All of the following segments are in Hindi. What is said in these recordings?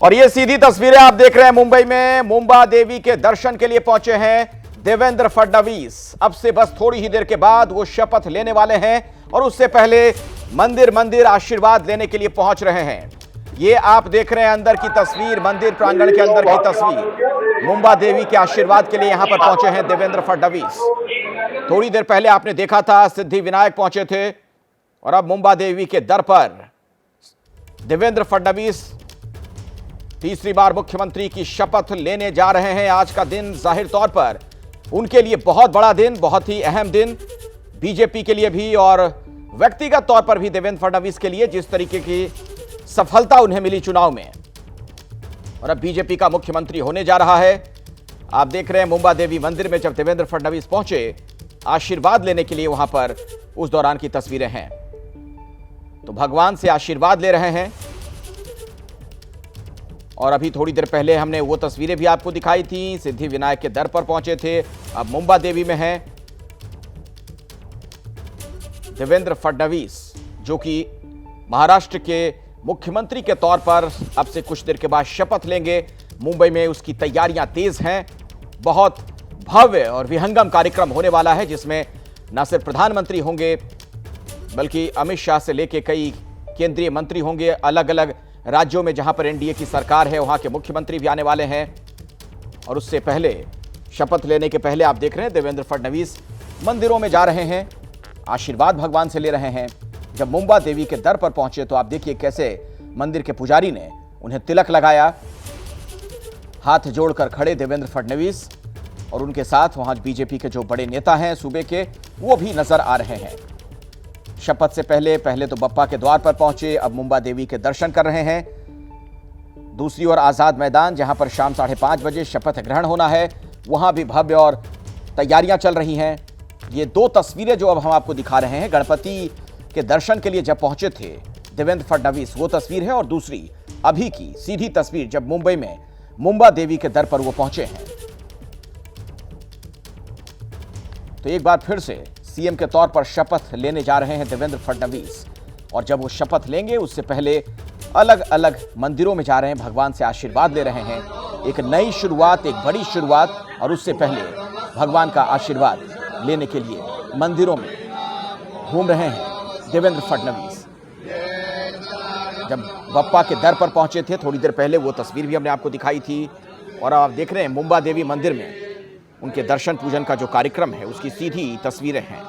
और ये सीधी तस्वीरें आप देख रहे हैं मुंबई में मुंबा देवी के दर्शन के लिए पहुंचे हैं देवेंद्र फडणवीस। अब से बस थोड़ी ही देर के बाद वो शपथ लेने वाले हैं और उससे पहले मंदिर आशीर्वाद लेने के लिए पहुंच रहे हैं। ये आप देख रहे हैं अंदर की तस्वीर, मंदिर प्रांगण के अंदर की तस्वीर। मुंबा देवी के आशीर्वाद के लिए यहां पर पहुंचे हैं देवेंद्र फडणवीस। थोड़ी देर पहले आपने देखा था सिद्धि विनायक पहुंचे थे और अब मुंबा देवी के दर पर देवेंद्र फडणवीस तीसरी बार मुख्यमंत्री की शपथ लेने जा रहे हैं। आज का दिन जाहिर तौर पर उनके लिए बहुत बड़ा दिन, बहुत ही अहम दिन, बीजेपी के लिए भी और व्यक्तिगत तौर पर भी देवेंद्र फडणवीस के लिए, जिस तरीके की सफलता उन्हें मिली चुनाव में और अब बीजेपी का मुख्यमंत्री होने जा रहा है। आप देख रहे हैं मुंबा देवी मंदिर में जब देवेंद्र फडणवीस पहुंचे आशीर्वाद लेने के लिए, वहां पर उस दौरान की तस्वीरें हैं। तो भगवान से आशीर्वाद ले रहे हैं और अभी थोड़ी देर पहले हमने वो तस्वीरें भी आपको दिखाई थी, सिद्धि विनायक के दर पर पहुंचे थे, अब मुंबा देवी में हैं देवेंद्र फडणवीस, जो कि महाराष्ट्र के मुख्यमंत्री के तौर पर अब से कुछ देर के बाद शपथ लेंगे। मुंबई में उसकी तैयारियां तेज हैं। बहुत भव्य और विहंगम कार्यक्रम होने वाला है, जिसमें न सिर्फ प्रधानमंत्री होंगे बल्कि अमित शाह से लेकर कई केंद्रीय मंत्री होंगे। अलग अलग राज्यों में जहां पर एनडीए की सरकार है वहां के मुख्यमंत्री भी आने वाले हैं। और उससे पहले, शपथ लेने के पहले आप देख रहे हैं देवेंद्र फडणवीस मंदिरों में जा रहे हैं, आशीर्वाद भगवान से ले रहे हैं। जब मुंबा देवी के दर पर पहुंचे तो आप देखिए कैसे मंदिर के पुजारी ने उन्हें तिलक लगाया। हाथ जोड़कर खड़े देवेंद्र फडणवीस और उनके साथ वहां बीजेपी के जो बड़े नेता हैं सूबे के, वो भी नजर आ रहे हैं। शपथ से पहले तो बप्पा के द्वार पर पहुंचे, अब मुंबा देवी के दर्शन कर रहे हैं। दूसरी ओर आजाद मैदान, जहां पर शाम 5:30 बजे शपथ ग्रहण होना है, वहां भी भव्य और तैयारियां चल रही हैं। ये दो तस्वीरें जो अब हम आपको दिखा रहे हैं, गणपति के दर्शन के लिए जब पहुंचे थे देवेंद्र फडणवीस, वो तस्वीर है, और दूसरी अभी की सीधी तस्वीर जब मुंबई में मुंबा देवी के दर पर वो पहुंचे हैं। तो एक बार फिर से सीएम के तौर पर शपथ लेने जा रहे हैं देवेंद्र फडणवीस और जब वो शपथ लेंगे उससे पहले अलग अलग मंदिरों में जा रहे हैं, भगवान से आशीर्वाद ले रहे हैं। एक नई शुरुआत, एक बड़ी शुरुआत, और उससे पहले भगवान का आशीर्वाद लेने के लिए मंदिरों में घूम रहे हैं देवेंद्र फडणवीस। जब बप्पा के दर पर पहुंचे थे थोड़ी देर पहले, वो तस्वीर भी हमने आपको दिखाई थी और आप देख रहे हैं मुंबा देवी मंदिर में उनके दर्शन पूजन का जो कार्यक्रम है उसकी सीधी तस्वीरें हैं।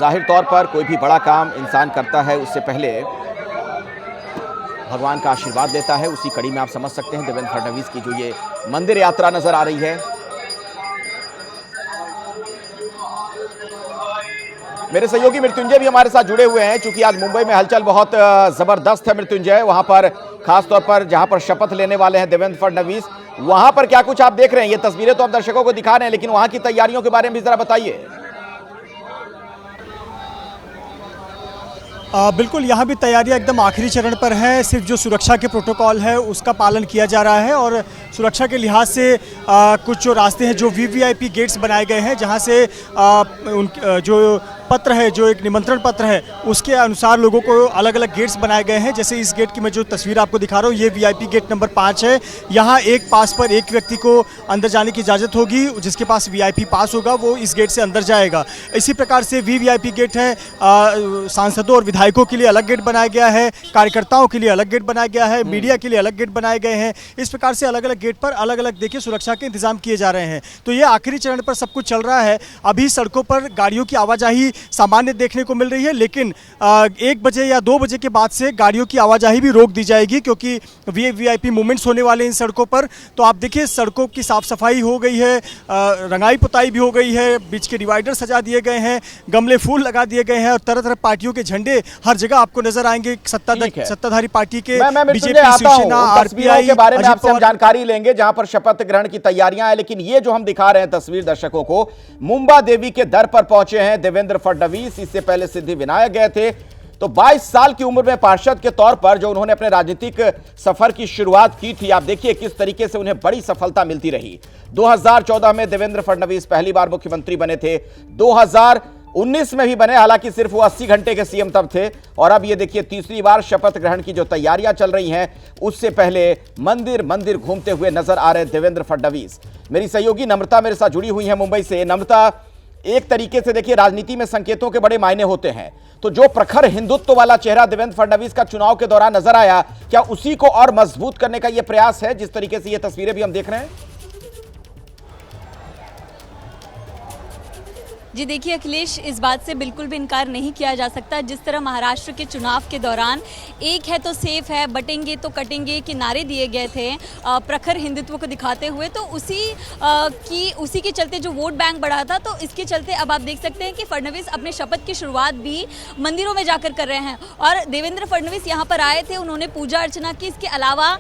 जाहिर तौर पर कोई भी बड़ा काम इंसान करता है उससे पहले भगवान का आशीर्वाद लेता है। उसी कड़ी में आप समझ सकते हैं देवेंद्र फडणवीस की जो ये मंदिर यात्रा नजर आ रही है। मेरे सहयोगी मृत्युंजय भी हमारे साथ जुड़े हुए हैं, क्योंकि आज मुंबई में हलचल बहुत जबरदस्त है। मृत्युंजय, वहां पर खासतौर पर जहां पर शपथ लेने वाले हैं देवेंद्र फडणवीस, वहां पर क्या कुछ आप देख रहे हैं? ये तस्वीरें तो आप दर्शकों को दिखा रहे हैं, लेकिन वहां की तैयारियों के बारे में भी जरा बताइए। बिल्कुल, यहाँ भी तैयारियां एकदम आखिरी चरण पर है। सिर्फ जो सुरक्षा के प्रोटोकॉल है उसका पालन किया जा रहा है और सुरक्षा के लिहाज से कुछ जो रास्ते हैं, जो वीवीआईपी गेट्स बनाए गए हैं, जहाँ से जो पत्र है, जो एक निमंत्रण पत्र है, उसके अनुसार लोगों को अलग अलग गेट्स बनाए गए हैं। जैसे इस गेट की मैं जो तस्वीर आपको दिखा रहा हूँ, ये वीआईपी गेट नंबर 5 है। यहाँ एक पास पर एक व्यक्ति को अंदर जाने की इजाज़त होगी। जिसके पास वीआईपी पास होगा वो इस गेट से अंदर जाएगा। इसी प्रकार से वीवीआईपी गेट है, सांसदों और विधायकों के लिए अलग गेट बनाया गया है, कार्यकर्ताओं के लिए अलग गेट बनाया गया है, मीडिया के लिए अलग गेट बनाए गए हैं। इस प्रकार से अलग अलग गेट पर अलग अलग देखिए सुरक्षा के इंतजाम किए जा रहे हैं। तो ये आखिरी चरण पर सब कुछ चल रहा है। अभी सड़कों पर गाड़ियों की आवाजाही सामान्य देखने को मिल रही है, लेकिन 1 बजे या 2 बजे के बाद से गाड़ियों की आवाजाही भी रोक दी जाएगी, क्योंकि वीआईपी मूवमेंट्स होने वाले इन सड़कों पर। तो आप देखिए सड़कों की साफ सफाई हो गई है, रंगाई पुताई भी हो गई है, बीच के डिवाइडर सजा दिए गए हैं, गमले फूल लगा दिए गए हैं और तरह तरह पार्टियों के झंडे हर जगह आपको नजर आएंगे। सत्ताधारी पार्टी के, बीजेपी, शिवसेना, आरपीआई के बारे में आपसे हम जानकारी लेंगे जहां पर शपथ ग्रहण की तैयारियां हैं। लेकिन ये जो हम दिखा रहे हैं तस्वीर दर्शकों को, मुंबा देवी के दर पर पहुंचे हैं देवेंद्र फडणवीस। इससे पहले सिद्धि विनायक गए थे। तो 22 साल की उम्र में पार्षद के तौर पर जो उन्होंने अपने राजनीतिक सफर की शुरुआत की थी, आप देखिए किस तरीके से उन्हें बड़ी सफलता मिलती रही। 2014 में देवेंद्र फडणवीस पहली बार मुख्यमंत्री बने थे। 19 में भी बने, हालांकि सिर्फ वो 80 घंटे के सीएम तब थे। और अब ये देखिए तीसरी बार शपथ ग्रहण की जो तैयारियां चल रही हैं, उससे पहले मंदिर मंदिर घूमते हुए नजर आ रहे देवेंद्र फडणवीस। मेरी सहयोगी नम्रता मेरे साथ जुड़ी हुई है मुंबई से। नम्रता, एक तरीके से देखिए राजनीति में संकेतों के बड़े मायने होते हैं, तो जो प्रखर हिंदुत्व वाला चेहरा देवेंद्र फडणवीस का चुनाव के दौरान नजर आया, क्या उसी को और मजबूत करने का यह प्रयास है, जिस तरीके से ये तस्वीरें भी हम देख रहे हैं? जी देखिए अखिलेश, इस बात से बिल्कुल भी इनकार नहीं किया जा सकता। जिस तरह महाराष्ट्र के चुनाव के दौरान एक है तो सेफ है, बटेंगे तो कटेंगे के नारे दिए गए थे प्रखर हिंदुत्व को दिखाते हुए, तो उसी के चलते जो वोट बैंक बढ़ा था, तो इसके चलते अब आप देख सकते हैं कि फडणवीस अपने शपथ की शुरुआत भी मंदिरों में जाकर कर रहे हैं। और देवेंद्र फडणवीस यहाँ पर आए थे, उन्होंने पूजा अर्चना की। इसके अलावा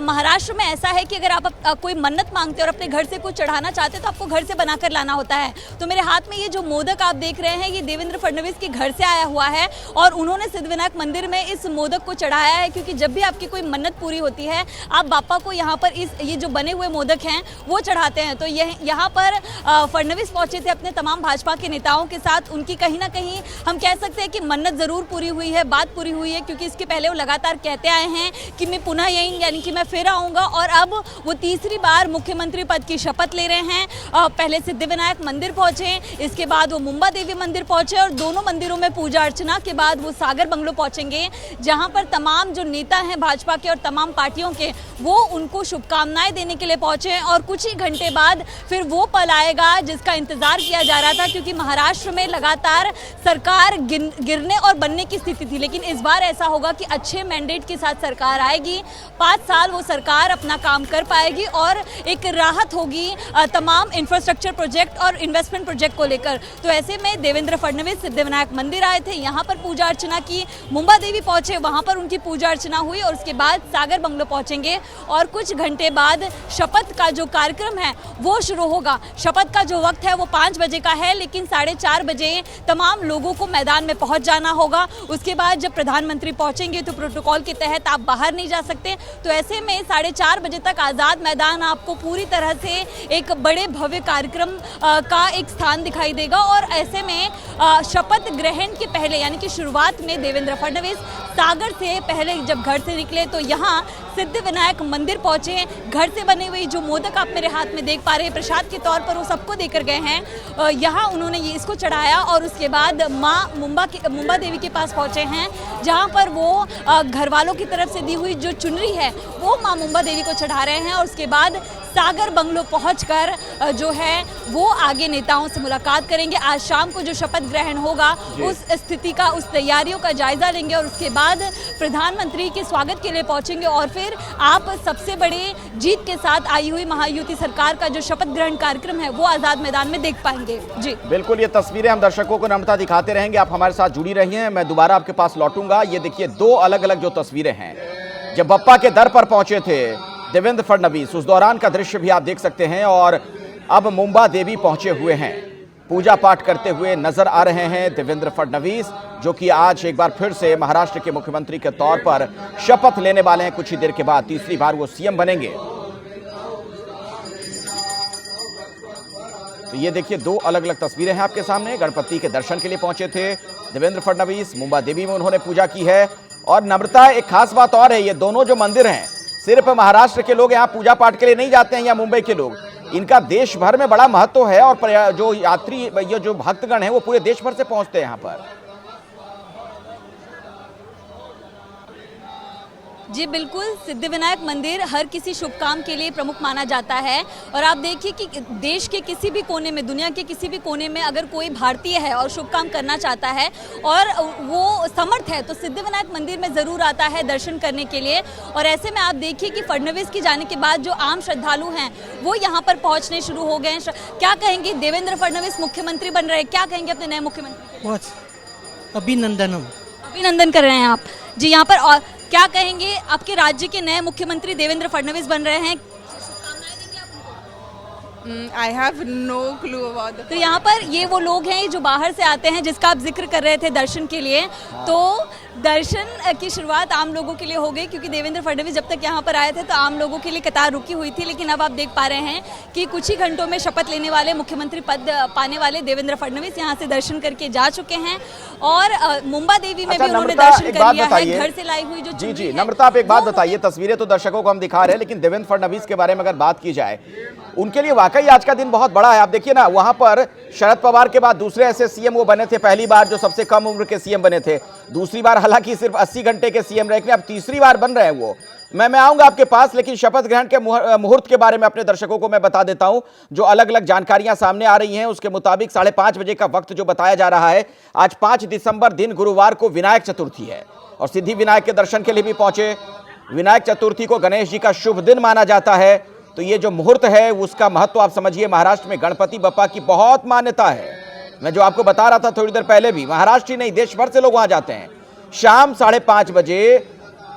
महाराष्ट्र में ऐसा है कि अगर आप कोई मन्नत मांगते हो और अपने घर से कुछ चढ़ाना चाहते हो तो आपको घर से बनाकर लाना होता है। तो मेरे हाथ में ये जो मोदक आप देख रहे हैं, ये देवेंद्र फडणवीस के घर से आया हुआ है और उन्होंने सिद्धिविनायक मंदिर में इस मोदक को चढ़ाया है, क्योंकि जब भी आपकी कोई मन्नत पूरी होती है, आप बापा को यहाँ पर ये जो बने हुए मोदक हैं वो चढ़ाते हैं। तो यहाँ पर फडणवीस पहुंचे थे अपने तमाम भाजपा के नेताओं के साथ। उनकी कहीं ना कहीं हम कह सकते हैं कि मन्नत जरूर पूरी हुई है, बात पूरी हुई है, क्योंकि इसके पहले वो लगातार कहते आए हैं कि मैं पुनः यही, यानी कि मैं फिर आऊँगा, और अब वो तीसरी बार मुख्यमंत्री पद की शपथ ले रहे हैं। पहले सिद्धिविनायक मंदिर पहुंचे, इसके बाद वो मुंबा देवी मंदिर पहुंचे और दोनों मंदिरों में पूजा अर्चना के बाद वो सागर बंगलो पहुंचेंगे, जहां पर तमाम जो नेता हैं भाजपा के और तमाम पार्टियों के, वो उनको शुभकामनाएं देने के लिए पहुंचे। और कुछ ही घंटे बाद फिर वो पल आएगा जिसका इंतजार किया जा रहा था, क्योंकि महाराष्ट्र में लगातार सरकार गिरने और बनने की स्थिति थी, लेकिन इस बार ऐसा होगा कि अच्छे मैंडेट के साथ सरकार आएगी। 5 साल वो सरकार अपना काम कर पाएगी और एक राहत होगी तमाम इंफ्रास्ट्रक्चर प्रोजेक्ट और इन्वेस्टमेंट प्रोजेक्ट को लेकर। तो ऐसे में देवेंद्र फडणवीस सिद्धिविनायक मंदिर आए थे, यहाँ पर पूजा अर्चना की, मुंबा देवी पहुंचे, वहां पर उनकी पूजा अर्चना हुई और उसके बाद सागर बंगलो पहुंचेंगे और कुछ घंटे बाद शपथ का जो कार्यक्रम है वो शुरू होगा। शपथ का जो वक्त है वो 5 बजे का है, लेकिन 4:30 बजे तमाम लोगों को मैदान में पहुंच जाना होगा। उसके बाद जब प्रधानमंत्री पहुंचेंगे तो प्रोटोकॉल के तहत आप बाहर नहीं जा सकते। तो ऐसे में 4:30 बजे तक आज़ाद मैदान आपको पूरी तरह से एक बड़े भव्य कार्यक्रम का एक स्थान दिखाई देगा। और ऐसे में शपथ ग्रहण के पहले, यानी कि शुरुआत में देवेंद्र फडणवीस सागर से पहले जब घर से निकले तो यहाँ सिद्धिविनायक मंदिर पहुंचे। घर से बने हुए जो मोदक आप मेरे हाथ में देख पा रहे हैं, प्रसाद के तौर पर वो सबको देकर गए हैं। यहाँ उन्होंने इसको चढ़ाया और उसके बाद माँ मुंबा देवी के पास पहुंचे हैं, जहाँ पर वो घर वालों की तरफ से दी हुई जो चुनरी है वो माँ मुंबा देवी को चढ़ा रहे हैं। और उसके बाद सागर बंगलो पहुंचकर जो है वो आगे नेताओं से मुलाकात करेंगे। आज शाम को जो शपथ ग्रहण होगा उस स्थिति का, उस तैयारियों का जायजा लेंगे और उसके बाद प्रधानमंत्री के स्वागत के लिए पहुंचेंगे। और फिर आप सबसे बड़े जीत के साथ आई हुई महायुति सरकार का जो शपथ ग्रहण कार्यक्रम है वो आजाद मैदान में देख पाएंगे। जी बिल्कुल, ये तस्वीरें हम दर्शकों को नम्रता दिखाते रहेंगे। आप हमारे साथ जुड़ी रही हैं, मैं दोबारा आपके पास लौटूंगा। ये देखिए 2 अलग अलग जो तस्वीरें हैं, जब बप्पा के दर पर पहुंचे थे देवेंद्र फडणवीस, उस दौरान का दृश्य भी आप देख सकते हैं। और अब मुंबा देवी पहुंचे हुए हैं, पूजा पाठ करते हुए नजर आ रहे हैं देवेंद्र फडणवीस, जो कि आज एक बार फिर से महाराष्ट्र के मुख्यमंत्री के तौर पर शपथ लेने वाले हैं। कुछ ही देर के बाद तीसरी बार वो सीएम बनेंगे। तो ये देखिए 2 अलग अलग तस्वीरें हैं आपके सामने। गणपति के दर्शन के लिए पहुंचे थे देवेंद्र फडणवीस, मुंबा देवी में उन्होंने पूजा की है। और नम्रता, एक खास बात और है, ये दोनों जो मंदिर हैं, सिर्फ महाराष्ट्र के लोग यहाँ पूजा पाठ के लिए नहीं जाते हैं या मुंबई के लोग, इनका देश भर में बड़ा महत्व है। और जो यात्री, ये जो भक्तगण हैं वो पूरे देश भर से पहुंचते हैं यहाँ पर। जी बिल्कुल, सिद्धिविनायक मंदिर हर किसी शुभ काम के लिए प्रमुख माना जाता है। और आप देखिए कि देश के किसी भी कोने में, दुनिया के किसी भी कोने में अगर कोई भारतीय है और शुभ काम करना चाहता है और वो समर्थ है, तो सिद्धिविनायक मंदिर में ज़रूर आता है दर्शन करने के लिए। और ऐसे में आप देखिए कि फडणवीस की जाने के बाद जो आम श्रद्धालु हैं वो यहाँ पर पहुँचने शुरू हो गए हैं। क्या कहेंगे, देवेंद्र फडणवीस मुख्यमंत्री बन रहे हैं, क्या कहेंगे अपने नए मुख्यमंत्री? बहुत अभिनंदन कर रहे हैं आप जी यहाँ पर। और क्या कहेंगे, आपके राज्य के नए मुख्यमंत्री देवेंद्र फडणवीस बन रहे हैं, शुभकामनाएं देंगे आप I have no clue about the. तो यहाँ पर ये वो लोग हैं जो बाहर से आते हैं, जिसका आप जिक्र कर रहे थे दर्शन के लिए। तो दर्शन की शुरुआत आम लोगों के लिए हो गई, क्योंकि देवेंद्र फडणवीस जब तक यहाँ पर आए थे तो आम लोगों के लिए कतार रुकी हुई थी। लेकिन अब आप देख पा रहे हैं कि कुछ ही घंटों में शपथ लेने वाले, मुख्यमंत्री पद पाने वाले देवेंद्र फडणवीस यहाँ से दर्शन करके जा चुके हैं। और मुंबा देवी में भी उन्होंने दर्शन कर लिया है, घर से लाई हुई जो जी चुनरी है। नम्रता, आप एक बात बताइए, तस्वीरें तो दर्शकों को हम दिखा रहे हैं, लेकिन देवेंद्र फडणवीस के बारे में अगर बात की जाए, उनके लिए वाकई आज का दिन बहुत बड़ा है। आप देखिए ना, वहां पर शरद पवार के बाद दूसरे ऐसे सीएम वो बने थे, पहली बार जो सबसे कम उम्र के सीएम बने थे, दूसरी बार हालांकि सिर्फ 80 घंटे के सीएम रहे, अब तीसरी बार बन रहे हैं वो। मैं आऊंगा आपके पास, लेकिन शपथ ग्रहण के मुहूर्त के बारे में अपने दर्शकों को मैं बता देता हूं। जो अलग अलग जानकारियां सामने आ रही हैं उसके मुताबिक 5:30 बजे का वक्त जो बताया जा रहा है। आज 5 दिसंबर दिन गुरुवार को विनायक चतुर्थी है और सिद्धि विनायक के दर्शन के लिए भी पहुंचे। विनायक चतुर्थी को गणेश जी का शुभ दिन माना जाता है, तो ये जो मुहूर्त है उसका महत्व आप समझिए। महाराष्ट्र में गणपति बप्पा की बहुत मान्यता है। मैं जो आपको बता रहा था थोड़ी देर पहले भी, महाराष्ट्र ही नहीं देश भर से लोग वहां जाते हैं। शाम 5:30 बजे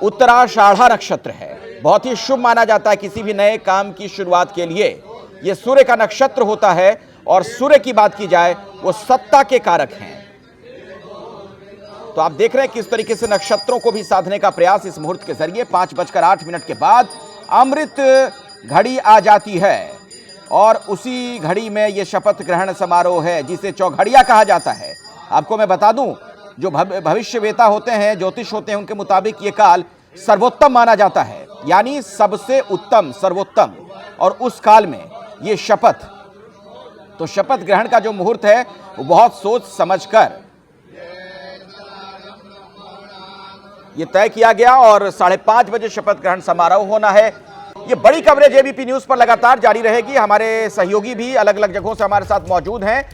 उत्तराषाढ़ा नक्षत्र है, बहुत ही शुभ माना जाता है किसी भी नए काम की शुरुआत के लिए। यह सूर्य का नक्षत्र होता है और सूर्य की बात की जाए वो सत्ता के कारक हैं। तो आप देख रहे हैं किस तरीके से नक्षत्रों को भी साधने का प्रयास इस मुहूर्त के जरिए। 5:08 के बाद अमृत घड़ी आ जाती है और उसी घड़ी में यह शपथ ग्रहण समारोह है जिसे चौघड़िया कहा जाता है। आपको मैं बता दूं, जो भविष्यवेता होते हैं, ज्योतिष होते हैं, उनके मुताबिक ये काल सर्वोत्तम माना जाता है, यानी सबसे उत्तम, सर्वोत्तम। और उस काल में ये शपथ, तो शपथ ग्रहण का जो मुहूर्त है वो बहुत सोच समझकर ये तय किया गया और 5:30 बजे शपथ ग्रहण समारोह होना है। ये बड़ी कवरेज एबीपी न्यूज पर लगातार जारी रहेगी। हमारे सहयोगी भी अलग अलग जगहों से हमारे साथ मौजूद हैं।